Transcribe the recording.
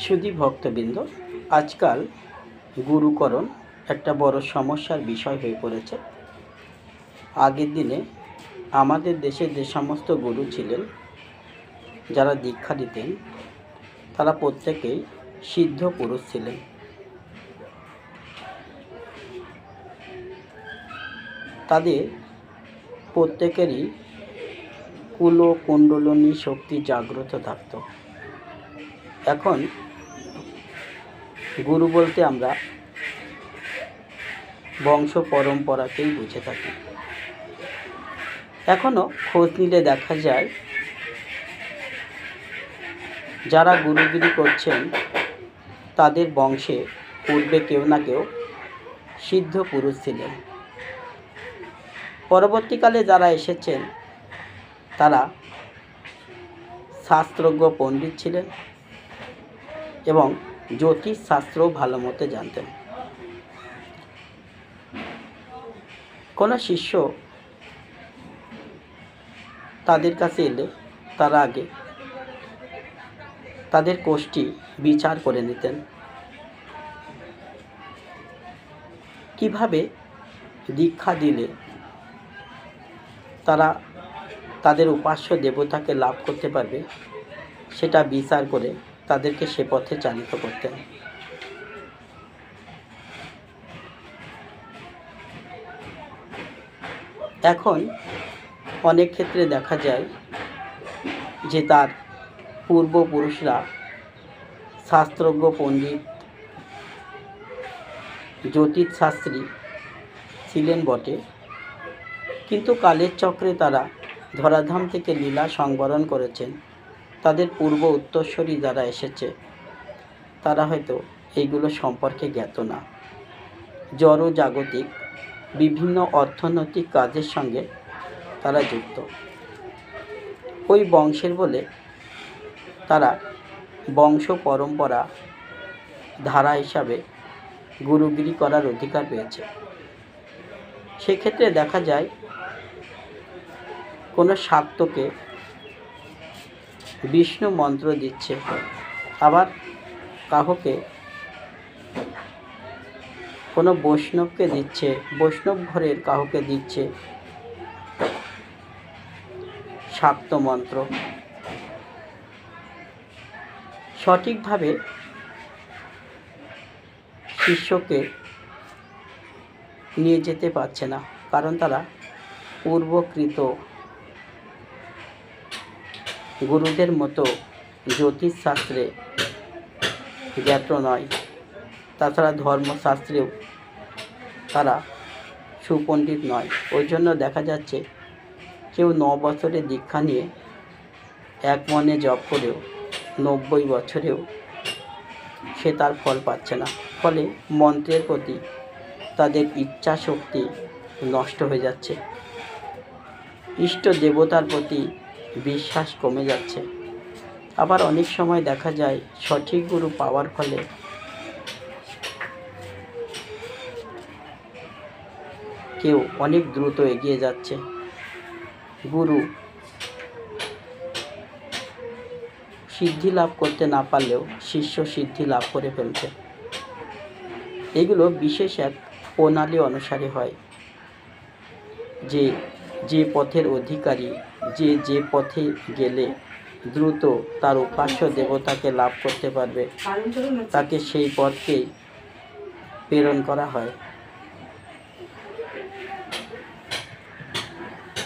সুধী ভক্তবৃন্দ, আজকাল গুরুকরণ একটা বড় সমস্যার বিষয় হয়ে পড়েছে। আগের দিনে আমাদের দেশে যে সমস্ত গুরু ছিলেন, যারা দীক্ষা দিতেন, তারা প্রত্যেকেই সিদ্ধ পুরুষ ছিলেন। তাদের প্রত্যেকেরই কুণ্ডলিনী শক্তি জাগ্রত থাকত। এখন গুরু বলতে আমরা বংশ পরম্পরাকেই বুঝে থাকি। এখনও খোঁজ নিলে দেখা যায় যারা গুরুগিরি করছেন তাদের বংশে পূর্বে কেউ না কেউ সিদ্ধ পুরুষ ছিলেন। পরবর্তীকালে যারা এসেছেন তারা শাস্ত্রজ্ঞ পণ্ডিত ছিলেন এবং জ্যোতিষ শাস্ত্রও ভালো মতো জানতেন। কোনো শিষ্য তাদের কাছে এলে তারা আগে তাদের কোষ্ঠী বিচার করে নিতেন। কিভাবে দীক্ষা দিলে তারা তাদের উপাস্য দেবতাকে লাভ করতে পারবে সেটা বিচার করে তাদেরকে সে পথে চালিত করতেন। এখন অনেক ক্ষেত্রে দেখা যায় যে তার পূর্বপুরুষরা শাস্ত্রজ্ঞ পণ্ডিত জ্যোতিষশাস্ত্রী ছিলেন বটে, কিন্তু কালের চক্রে তারা ধরাধাম থেকে লীলা সংবরণ করেছেন। তাদের পূর্ব উত্তরসূরি যারা এসেছে তারা হয়তো এইগুলো সম্পর্কে জ্ঞাত না। জড় জাগতিক বিভিন্ন অর্থনৈতিক কাজের সঙ্গে তারা যুক্ত। ওই বংশের বলে তারা বংশ পরম্পরা ধারা হিসাবে গুরুগিরি করার অধিকার পেয়েছে। সেক্ষেত্রে দেখা যায় কোনো শাক্তকে বিষ্ণু মন্ত্র দিচ্ছে, আবার কাউকে কোনো বৈষ্ণবকে দিচ্ছে, বৈষ্ণব ঘরের কাউকে দিচ্ছে শাক্ত মন্ত্র। সঠিকভাবে শিষ্যকে নিয়ে যেতে পারছে না, কারণ তারা পূর্বকৃত গুরুদের মতো জ্যোতিষশাস্ত্রে জ্ঞাত নয়। তাছাড়া ধর্মশাস্ত্রেও তারা সুপণ্ডিত নয়। ওই জন্য দেখা যাচ্ছে কেউ 9 বছরে দীক্ষা নিয়ে এক মনে জপ করেও 90 বছরেও সে তার ফল পাচ্ছে না। ফলে মন্ত্রের প্রতি তাদের ইচ্ছা শক্তি নষ্ট হয়ে যাচ্ছে, ইষ্ট দেবতার প্রতি বিশ্বাস কমে যাচ্ছে। আবার অনেক সময় দেখা যায় সঠিক গুরু পাওয়ার ফলে কেউ অনেক দ্রুত এগিয়ে যাচ্ছে। গুরু সিদ্ধি লাভ করতে না পারলেও শিষ্য সিদ্ধি লাভ করে ফেলছে। এগুলো বিশেষ এক প্রণালী অনুসারে হয়, যে যে পথের অধিকারী যে পথে গেলে দ্রুত তার উপাস্য দেবতাকে লাভ করতে পারবে তাকে সেই পথকেই প্রেরণ করা হয়।